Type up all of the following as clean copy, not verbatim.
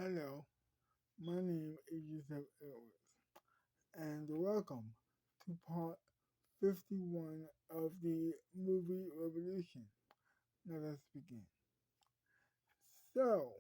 Hello, my name is Yusef, and welcome to part 51 of the movie Revolution. Now let's begin. So,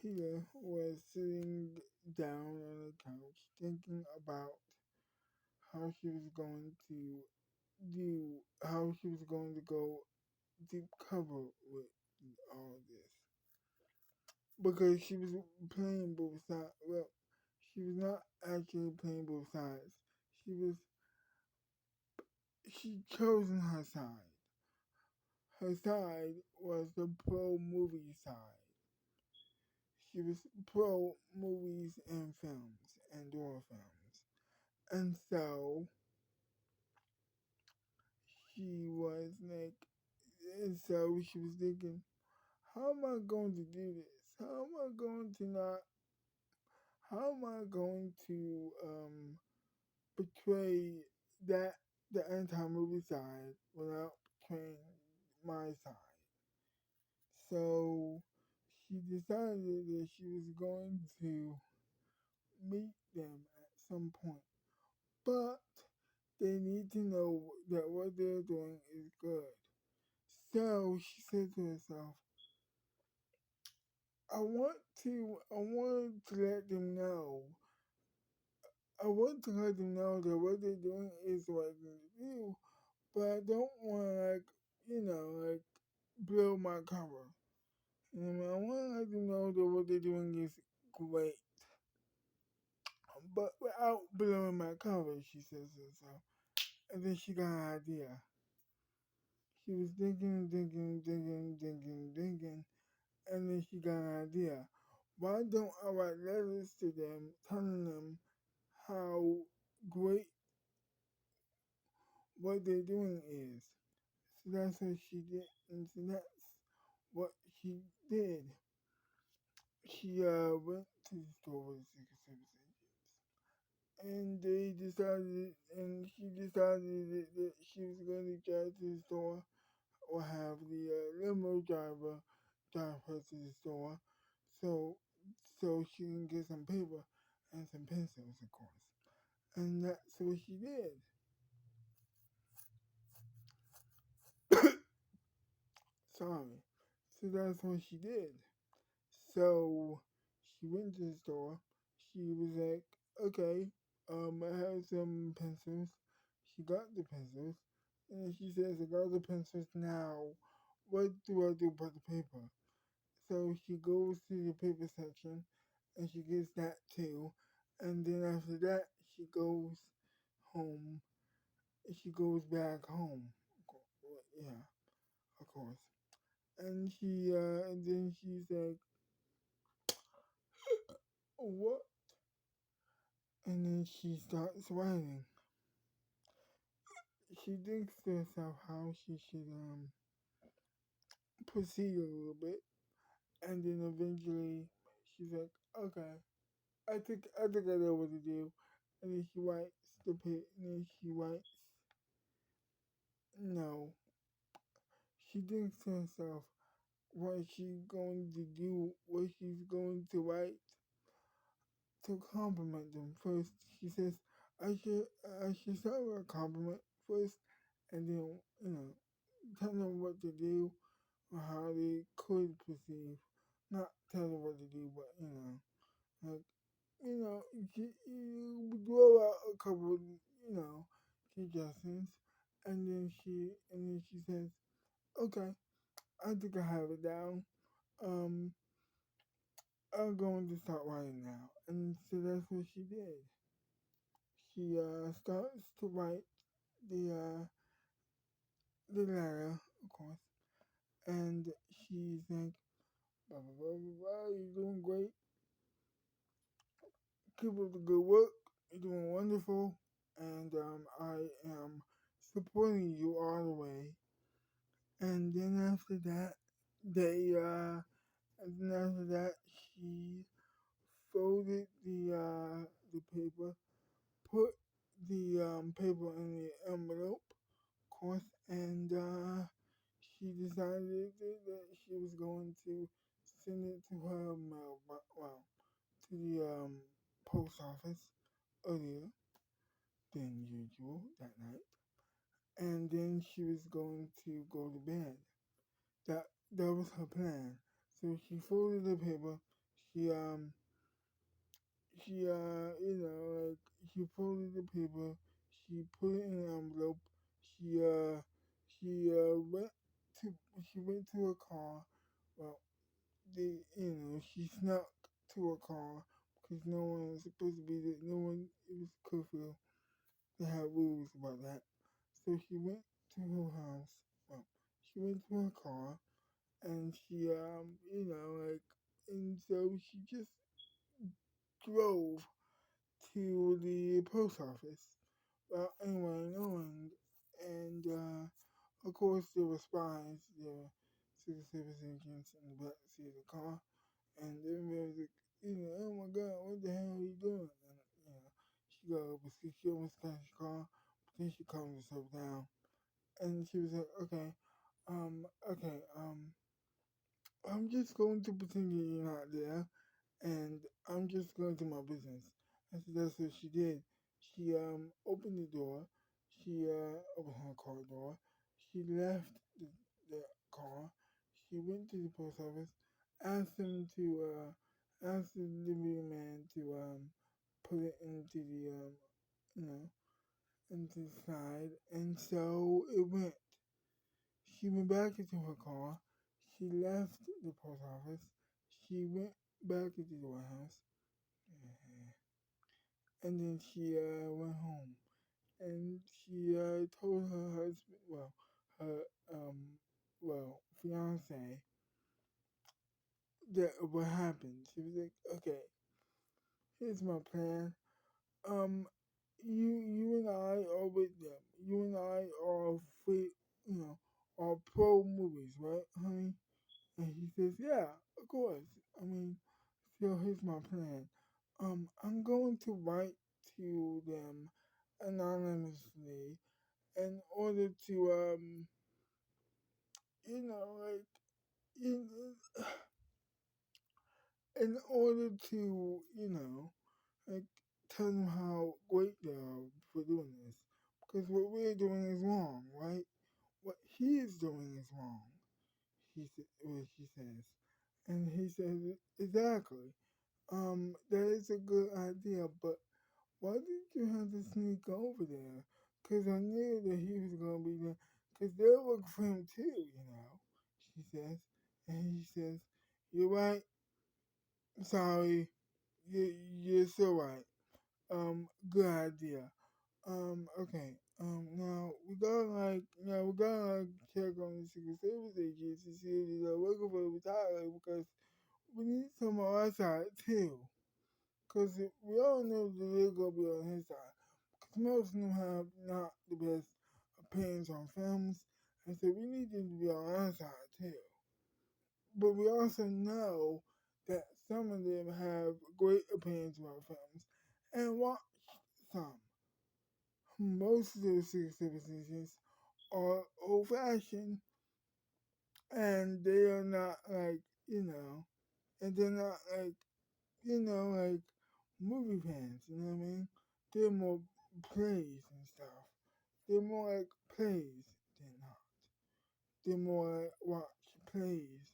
Peter was sitting down on the couch thinking about how she was going to how she was going to go deep cover with all this. Because she was playing both sides. Well, she was not actually playing both sides. She was she chosen her side. Her side was the pro movie side. She was pro movies and films and horror films. And so she was like and so she was thinking, how am I going to do this? How am I going to portray that the anti movie side without portraying my side? So she decided that she was going to meet them at some point. But they need to know that what they're doing is good. So she said to herself, I want to let them know. I want to let them know that what they're doing is what they do, but I don't want to blow my cover. I want to let them know that what they're doing is great, but without blowing my cover, she says to herself. And then she got an idea. She was thinking, and then she got an idea. Why don't I write letters to them telling them how great what they're doing is? So that's what she did, and so that's what she did. She went to the store with the Secret Service and she decided that she was going to drive to the store or have the limo driver drive her to the store, so she can get some paper and some pencils, of course. And that's what she did. Sorry. So that's what she did. So she went to the store. She was like, okay, I have some pencils. She got the pencils. And she says, I got the pencils now. What do I do about the paper? So she goes to the paper section and she gets that too. And then after that, she goes home. She goes back home. Yeah, of course. And then she's like, what? And then she starts writing. She thinks to herself how she should proceed a little bit. And then eventually she's like, okay, I think I know what to do. And then she writes and then she writes no. She thinks to herself what she's going to do, what she's going to write to compliment them first. She says, I should start with a compliment first and then, tell them what to do or how they could perceive. Not tell them what to do, but, like, you throw out a couple, suggestions, and then she says, okay, I think I have it down. Um, I'm going to start writing now. And so that's what she did. She starts to write the letter, of course, and she's like, blah, blah, blah, blah, blah, you're doing great. Keep up the good work. You're doing wonderful. And I am supporting you all the way. And then after that, she folded the paper, put the paper in the envelope, of course, and she decided that she was going to send it to her mailbox. to the post office earlier than usual that night, and then she was going to go to bed. That that was her plan. So she folded the paper. She like she folded the paper. She put it in an envelope. She uh she went to she went to her car. Well, she snuck to her car because no one was supposed to be there. No one, it was curfew. They had rules about that. So she went to her house. Well, she went to her car and she and so she just drove to the post office. Well, anyway, knowing, and of course there were spies, there were Secret Service agents in the back seat of the car, and everybody was like, oh my God, what the hell are you doing? And she got up, she almost crashed the car, but then she calmed herself down, and she was like, okay, I'm just going to pretend that you're not there, and I'm just going to my business. And so that's what she did. She opened the door. She opened her car door. She left the car. She went to the post office, asked him to ask the delivery man to put it into the you know into the slide, and so it went. She went back into her car. She left the post office. She went back into the warehouse. And then she went home. And she told her husband, her fiance, that what happened. She was like, okay, here's my plan. Um, you and I are with them. You and I are free, are pro movies, right, honey? And he says, yeah, of course. I mean, so here's my plan. I'm going to write to them anonymously in order to, you know, like, in, in order to, like, tell them how great they are for doing this. Because what we're doing is wrong, right? What he is doing is wrong, what she says. And he says, exactly. That is a good idea, but why did you have to sneak over there? Because I knew that he was going to be there. Because they'll look for him too, she says. And he says, you're right. Sorry. You're so right. Good idea. Okay. We gotta like check on the Secret Service agents to see if they're working for the retired because we need some on our side too. Because we all know that they're gonna be on his side. Because most of them have not the best opinions on films, and so we need them to be on our side too. But we also know that some of them have great opinions about films and watch some. Most of those Secret Service agents are old fashioned and they are not like, and they're not like, like movie fans, you know what I mean? They're more plays and stuff. They're more like plays than not. They're more like watch plays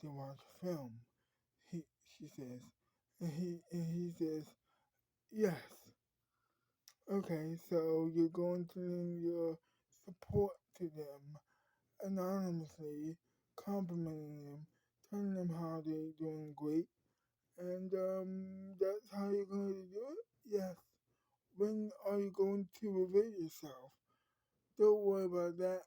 than watch film. He, she says, and he says, yes. Okay, so you're going to lend your support to them anonymously, complimenting them, telling them how they're doing great, and that's how you're going to do it. Yes. When are you going to reveal yourself? Don't worry about that.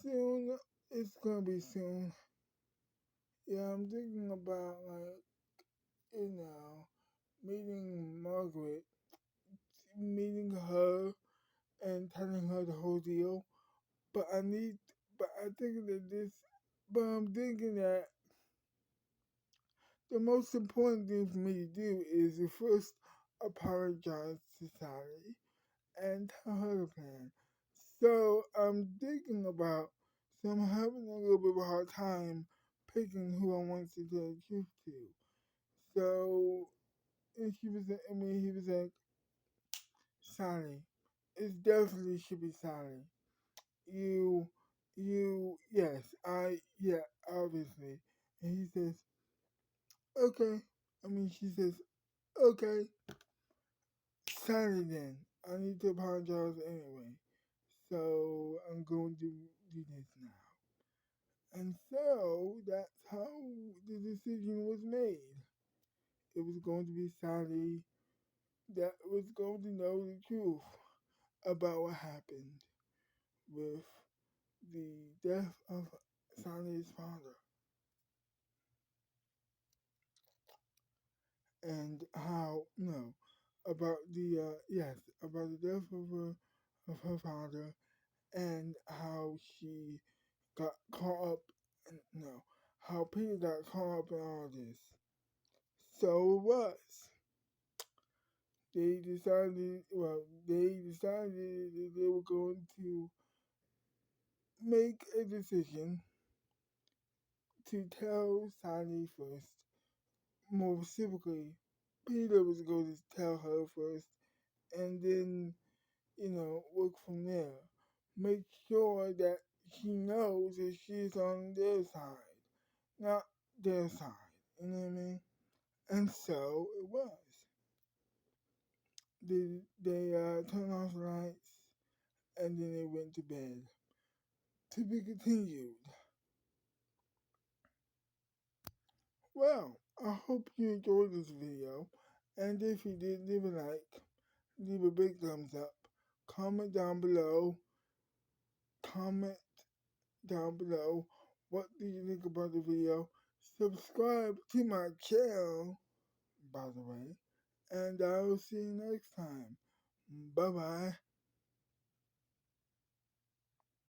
Soon, it's gonna be soon. Yeah, I'm thinking about you know, meeting Margaret, meeting her and telling her the whole deal. But I need, but I think that this, but I'm thinking that the most important thing for me to do is to first apologize to Sally and tell her the plan. So I'm thinking about, so I'm having a little bit of a hard time picking who I want to tell the truth to. So and she was, I mean, he was like, Sally, it definitely should be Sally. You, yes, yeah, obviously. And he says, okay. I mean, she says, okay, Sally then. I need to apologize anyway. So I'm going to do this now. And so that's how the decision was made. It was going to be Sally that was going to know the truth about what happened with the death of Sally's father and how no about the yes about the death of her father and how she got caught up no how Peter got caught up in all this. So it was. They decided that they were going to make a decision to tell Sally first. More specifically, Peter was going to tell her first and then, work from there. Make sure that she knows that she's on their side, not their side. You know what I mean? And so it was. They turned off the lights and then they went to bed. To be continued. Well, I hope you enjoyed this video. And if you did, leave a like, leave a big thumbs up, comment down below, comment down below what do you think about the video. Subscribe to my channel, by the way, and I will see you next time. Bye bye.